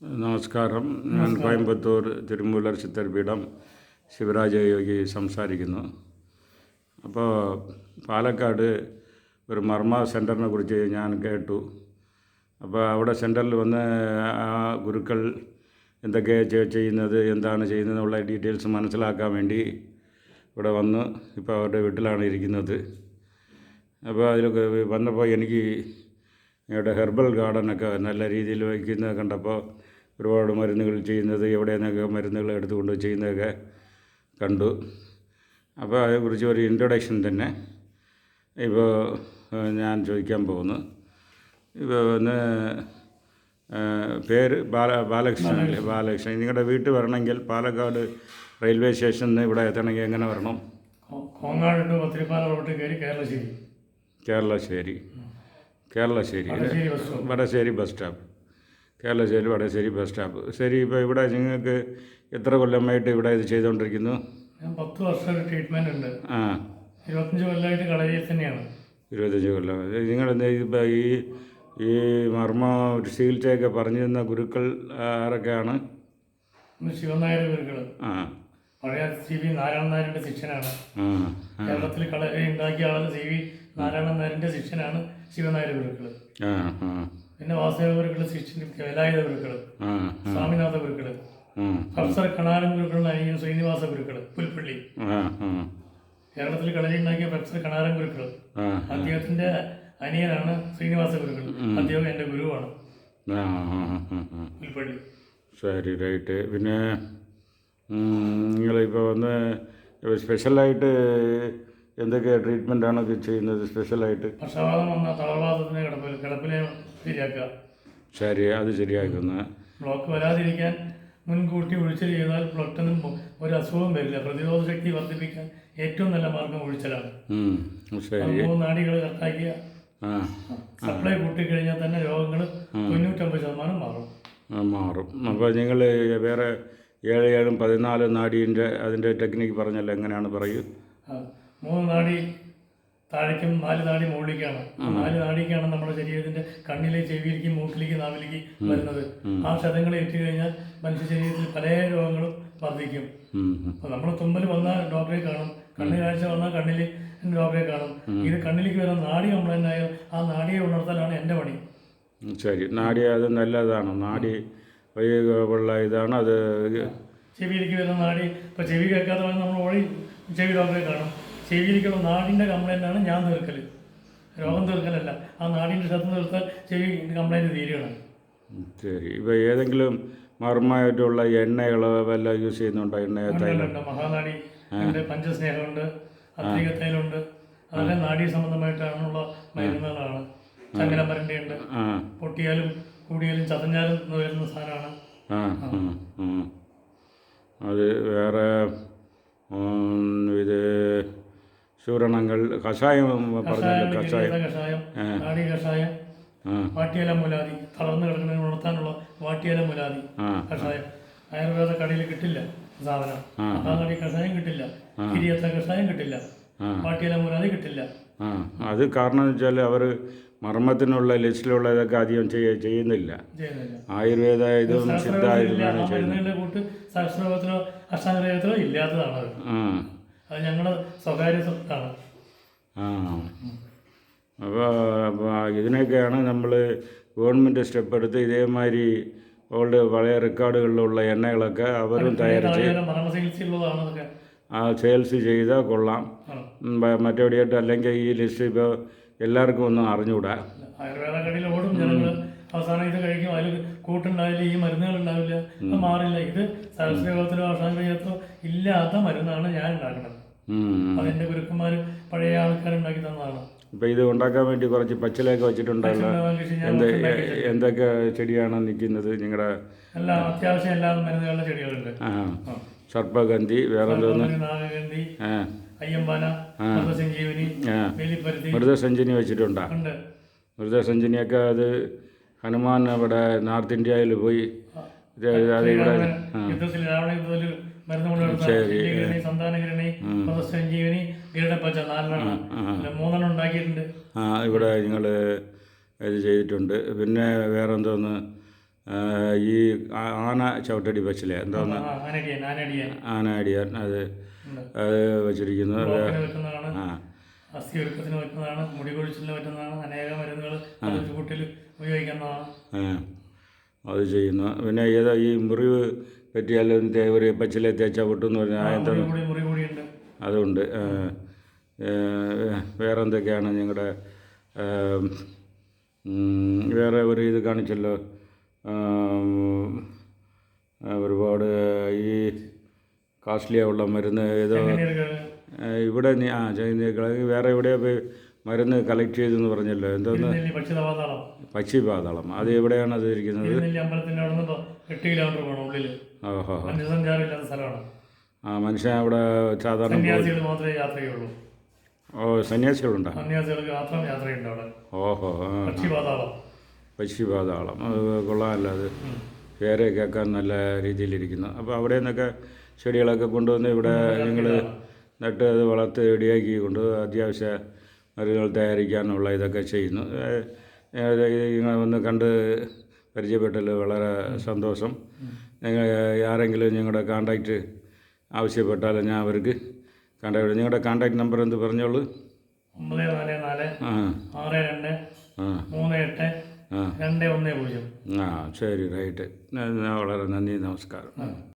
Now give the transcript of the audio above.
നമസ്കാരം. ഞാൻ കോയമ്പത്തൂർ തിരുമൂലർ ചിത്തർപീഠം ശിവരാജ യോഗി സംസാരിക്കുന്നു. അപ്പോൾ പാലക്കാട് ഒരു മർമ്മ സെൻറ്ററിനെ കുറിച്ച് ഞാൻ കേട്ടു. അപ്പോൾ അവിടെ സെൻറ്ററിൽ വന്ന് ആ ഗുരുക്കൾ എന്തൊക്കെയാണ് ചെയ്യുന്നത്, എന്താണ് ചെയ്യുന്നതെന്നുള്ള ഡീറ്റെയിൽസ് മനസ്സിലാക്കാൻ വേണ്ടി ഇവിടെ വന്ന് ഇപ്പോൾ അവരുടെ വീട്ടിലാണ് ഇരിക്കുന്നത്. അപ്പോൾ അതിലൊക്കെ വന്നപ്പോൾ എനിക്ക് ഇവിടെ ഹെർബൽ ഗാർഡനൊക്കെ നല്ല രീതിയിൽ വയ്ക്കുന്നത് കണ്ടപ്പോൾ ഒരുപാട് മരുന്നുകൾ ചെയ്യുന്നത് എവിടെ നിന്നൊക്കെ മരുന്നുകൾ എടുത്തുകൊണ്ട് ചെയ്യുന്നതൊക്കെ കണ്ടു. അപ്പോൾ അതേക്കുറിച്ച് ഒരു ഇൻട്രൊഡക്ഷൻ തന്നെ ഇപ്പോൾ ഞാൻ ചോദിക്കാൻ പോകുന്നു. ഇപ്പോൾ ഒന്ന് പേര് ബാലകൃഷ്ണൻ അല്ലേ? ബാലകൃഷ്ണൻ. നിങ്ങളുടെ വീട്ടിൽ വരണമെങ്കിൽ പാലക്കാട് റെയിൽവേ സ്റ്റേഷനിൽ നിന്ന് ഇവിടെ എത്തണമെങ്കിൽ എങ്ങനെ വരണം? കോങ്ങാട് ടു പത്തിരിപ്പാല റോഡ് കയറി Keralassery Vadassery bus stop. Keralassery Vadassery bus stop. ശരി. ഇപ്പോൾ ഇവിടെ നിങ്ങൾക്ക് എത്ര കൊല്ലമായിട്ട് ഇവിടെ ഇത് ചെയ്തുകൊണ്ടിരിക്കുന്നു? ഞാൻ 10 വർഷം ട്രീറ്റ്മെൻറ്റ് ഉണ്ട്. 25 കൊല്ലമായിട്ട് കളരിയിൽ തന്നെയാണ്. 25 കൊല്ലം. നിങ്ങൾ ഇപ്പോൾ ഈ മർമ്മ ചികിത്സയൊക്കെ പറഞ്ഞു തന്ന ഗുരുക്കൾ ആരൊക്കെയാണ്? ശിവനായർ ഗുരുക്കൾ. പഴയ CV നാരായണൻ നായരുടെ ശിഷ്യനാണ്. കേരളത്തിൽ കളരി ഉണ്ടാക്കിയ ആള് CV നാരായണൻ നായരുടെ ശിഷ്യനാണ് ശിവനായർ ഗുരുക്കൾ. പിന്നെ വാസുദേവ ഗുരുക്കൾ ശിഷ്യൻ, വേലായുധ ഗുരുക്കൾ, സ്വാമിനാഥ ഗുരുക്കൾ, പ്രൊഫസർ കണാരൻ ഗുരുക്കളുടെ അനിയൻ ശ്രീനിവാസ ഗുരുക്കൾ പുൽപ്പള്ളി. കേരളത്തിൽ കളരി ഉണ്ടാക്കിയ പ്രൊഫസർ കണാരൻ ഗുരുക്കൾ, അദ്ദേഹത്തിന്റെ അനിയനാണ് ശ്രീനിവാസ ഗുരുക്കൾ. അദ്ദേഹം എൻ്റെ ഗുരുവാണ് പുൽപ്പള്ളി. ശരി, റൈറ്റ്. പിന്നെ നിങ്ങളിപ്പോൾ വന്ന് സ്പെഷ്യലായിട്ട് എന്തൊക്കെ ട്രീറ്റ്മെൻറ്റാണ് ചെയ്യുന്നത്? സ്പെഷ്യലായിട്ട് പക്ഷപാതം വന്നാൽ തളർവാദത്തിന് കിടപ്പിലെ ശരിയാക്കുക. ശരി, അത് ശരിയാക്കുന്ന. ബ്ലോക്ക് വരാതിരിക്കാൻ മുൻകൂട്ടി ഒഴിച്ചൽ ചെയ്താൽ പെട്ടെന്നും ഒരു അസുഖവും വരില്ല. പ്രതിരോധ ശക്തി വർദ്ധിപ്പിക്കാൻ ഏറ്റവും നല്ല മാർഗം ഒഴിച്ചലാണ്. 3 നാഡികൾ കറക്റ്റാക്കിയ സപ്ലൈ കൂട്ടിക്കഴിഞ്ഞാൽ തന്നെ രോഗങ്ങൾ 99% മാറും. അപ്പോൾ നിങ്ങൾ വേറെ 7, 7, 14 നാഡീൻ്റെ അതിൻ്റെ ടെക്നിക്ക് പറഞ്ഞല്ലോ, എങ്ങനെയാണ് പറയൂ? 3 നാഡി താഴേക്കും 4 നാഡി മുകളിലേക്കാണ്. 4 നാഡിക്കാണ് നമ്മുടെ ശരീരത്തിന്റെ കണ്ണിലേക്ക്, ചെവിയിലേക്ക്, മൂക്കിലേക്ക്, നാവിലേക്ക് വരുന്നത്. ആ ക്ഷതങ്ങൾ ഏറ്റുകഴിഞ്ഞാൽ മനുഷ്യ ശരീരത്തിൽ പല രോഗങ്ങളും വർദ്ധിക്കും. അപ്പോൾ നമ്മൾ തുമ്മൽ വന്നാൽ ഡോക്ടറെ കാണും, കണ്ണ് കാഴ്ച വന്നാൽ കണ്ണിൽ ഡോക്ടറെ കാണും. ഇത് കണ്ണിലേക്ക് വരുന്ന നാഡി കംപ്ലൈൻ്റ് ആയാൽ ആ നാഡിയെ ഉണർത്തലാണ് എൻ്റെ പണി. ശരി. നാഡി അത് നല്ലതാണ്. നാഡി ഉള്ള ഇതാണ് അത്. ചെവിയിലേക്ക് വരുന്ന നാഡി, ഇപ്പോൾ ചെവി കേൾക്കാതെ വന്നാൽ നമ്മൾ ഓടി ചെവി ഡോക്ടറെ കാണും. ചെവിയിലേക്കുള്ള നാടിൻ്റെ കംപ്ലൈൻ്റാണ് ഞാൻ തീർക്കൽ, രോഗം തീർക്കലല്ല. ആ നാടിൻ്റെ ശബ്ദം തീർത്താൽ ചെവി കംപ്ലൈൻറ്റ് തീരുകയാണ്. ശരി. ഇപ്പോൾ ഏതെങ്കിലും മർമ്മമായിട്ടുള്ള എണ്ണകൾ വല്ല യൂസ് ചെയ്യുന്നുണ്ടോ? എണ്ണയുണ്ട്, മഹാനാടി ഉണ്ട്, പഞ്ചസ്നേഹമുണ്ട്, അത്രിക തൈലുണ്ട്. അതൊക്കെ നാഡീ സംബന്ധമായിട്ടാണുള്ള മരുന്നുകളാണ്. ചങ്ങലമരണ്ടിയുണ്ട്. പൊട്ടിയാലും കൂടിയാലും ചതഞ്ഞാലും വരുന്ന സാധനമാണ് അത്. വേറെ ഇത് ചൂരണങ്ങൾ, കഷായം പറഞ്ഞല്ലോ. കഷായം, നാഡി കഷായം, വാട്ടിയില മുലാതി, തളർന്നു കിടക്കുന്നതിന് ഉണർത്താനുള്ള വാട്ടിയില മുലാതി കഷായം. ആയുർവേദ കടയിൽ കിട്ടില്ല സാധനം. നാടി കഷായം കിട്ടില്ല, കിരിയത്ത കഷായം കിട്ടില്ല, വാട്ടിയില മുലാതി കിട്ടില്ല. അത് കാരണം എന്ന് വെച്ചാൽ അവർ മർമ്മത്തിനുള്ള ലിസ്റ്റിലുള്ളതൊക്കെ അധികം ചെയ്യുന്നില്ല. ആയുർവേദ ഇതും സിദ്ധായുർവേദം ചെയ്യുന്നതിൻ്റെ കൂട്ട് സഹസ്രയോഗത്തിലോ അഷ്ടാംഗയോഗത്തിലോ ഇല്ലാത്തതാണ്. അത് ഞങ്ങളുടെ സ്വകാര്യ സ്വത്താണ്. അപ്പോൾ ഇതിനൊക്കെയാണ് നമ്മൾ ഗവൺമെൻറ് സ്റ്റെപ്പ് എടുത്ത് ഇതേമാതിരി പഴയ റെക്കോർഡുകളിലുള്ള എണ്ണകളൊക്കെ അവരും തയ്യാറിച്ച് സെയിൽസ് ചെയ്താൽ കൊള്ളാം. മറ്റെവിടെയായിട്ട് അല്ലെങ്കിൽ ഈ ലിസ്റ്റ് ഇപ്പോൾ എല്ലാവർക്കും ഒന്നും അറിഞ്ഞുകൂടാ. ആയുർവേദ കടയിൽ ഓടും ജനങ്ങൾ. അവസാനം ഇത് കഴിക്കും, അതിൽ കൂട്ടുണ്ടാവില്ല, ഈ മരുന്നുകൾ ഉണ്ടാവില്ല, അത് മാറില്ല. ഇത് സഹസ്രയോഗത്തിലോ അഷ്ടാംഗയോഗത്തിലോ ഇല്ലാത്ത മരുന്നാണ് ഞാൻ ഉണ്ടാക്കുന്നത്. അതെൻ്റെ ഗുരുക്കന്മാർ പഴയ ആൾക്കാരുണ്ടാക്കി തന്നതാണ്. ഇപ്പം ഇത് ഉണ്ടാക്കാൻ വേണ്ടി കുറച്ച് പച്ചിലയൊക്കെ വെച്ചിട്ടുണ്ടല്ലോ. എന്തൊക്കെ ചെടിയാണ് നിൽക്കുന്നത് നിങ്ങളുടെ? എല്ലാം അത്യാവശ്യം എല്ലാ മരുന്നുകളുടെ ചെടികളുണ്ട്. സർപ്പഗന്ധി, വേറെ നാഗഗന്ധി, അയ്യമ്പാന, മൃതസഞ്ജീവനി, മൃതസഞ്ജീവനി വെച്ചിട്ടുണ്ടോ? മൃതസഞ്ജീവനിയൊക്കെ അത് ഹനുമാൻ ഇവിടെ നോർത്ത് ഇന്ത്യയിൽ പോയി യുദ്ധത്തിൽ രാവണ യുദ്ധത്തിൽ മരുന്ന് കൊണ്ടുവരുന്ന സന്താനകിരണി, മൃതസഞ്ജീവനി, ഗരുഡപ്പച്ച, 4 ഉണ്ടാക്കിയിട്ടുണ്ട്. ഇവിടെ നിങ്ങൾ ഇത് ചെയ്തിട്ടുണ്ട്. പിന്നെ വേറെ എന്തോന്ന് ഈ ആന ചവിട്ടടി പച്ചില എന്തോന്ന് ആനടിയൻ ആന അടിയാൻ അത് വച്ചിരിക്കുന്നു. വെക്കുന്നതാണ്, ആ അസ്ഥി ഒരുക്കത്തിന് വെക്കുന്നതാണ്, മുടി കൊഴിച്ചിലിന് പറ്റുന്നതാണ്, അനേകം മരുന്നുകൾ കൂട്ടിൽ ഉപയോഗിക്കുന്നതാണ്. അത് ചെയ്യുന്നു. പിന്നെ ഏതാ ഈ മുറിവ് പറ്റിയാലും ഒരു പച്ചില തേച്ചാൽ പൊട്ടെന്ന് പറഞ്ഞാൽ മുറി കൂടിയുണ്ട്. അതുണ്ട്. വേറെ എന്തൊക്കെയാണ് നിങ്ങളുടെ വേറെ ഒരു ഇത് കാണിച്ചല്ലോ, ഒരുപാട് ഈ കാസ്റ്റ്ലിയായുള്ള മരുന്ന് ഏതോ ഇവിടെ വേറെ എവിടെയോ പോയി മരുന്ന് കളക്ട് ചെയ്തെന്ന് പറഞ്ഞല്ലോ, എന്തോന്ന് പക്ഷിപാതാളം. അത് എവിടെയാണ് അത് ഇരിക്കുന്നത്? ഓഹോ. ആ മനുഷ്യൻ അവിടെ സാധാരണ ഓ സന്യാസികളുണ്ടോ? ഓഹോ. പക്ഷിപാതാളം അത് കൊള്ളാമല്ലോ. അത് പേരെ കേൾക്കാൻ നല്ല രീതിയിലിരിക്കുന്നു. അപ്പോൾ അവിടെ നിന്നൊക്കെ ചെടികളൊക്കെ കൊണ്ടുവന്ന് ഇവിടെ നിങ്ങൾ നട്ട് അത് വളർത്തി റെഡിയാക്കി കൊണ്ട് അത്യാവശ്യ മരുന്നുകൾ തയ്യാറിക്കാനുള്ള ഇതൊക്കെ ചെയ്യുന്നു. നിങ്ങൾ വന്ന് കണ്ട് പരിചയപ്പെട്ടല്ലോ, വളരെ സന്തോഷം. നിങ്ങൾ ആരെങ്കിലും ഞങ്ങളുടെ കോൺടാക്റ്റ് ആവശ്യപ്പെട്ടാൽ ഞാൻ അവർക്ക് കോൺടാക്ട്. നിങ്ങളുടെ കോൺടാക്ട് നമ്പർ എന്ത് പറഞ്ഞോളൂ? 944 62 38 210. ശരി, റൈറ്റ്. വളരെ നന്ദി, നമസ്കാരം.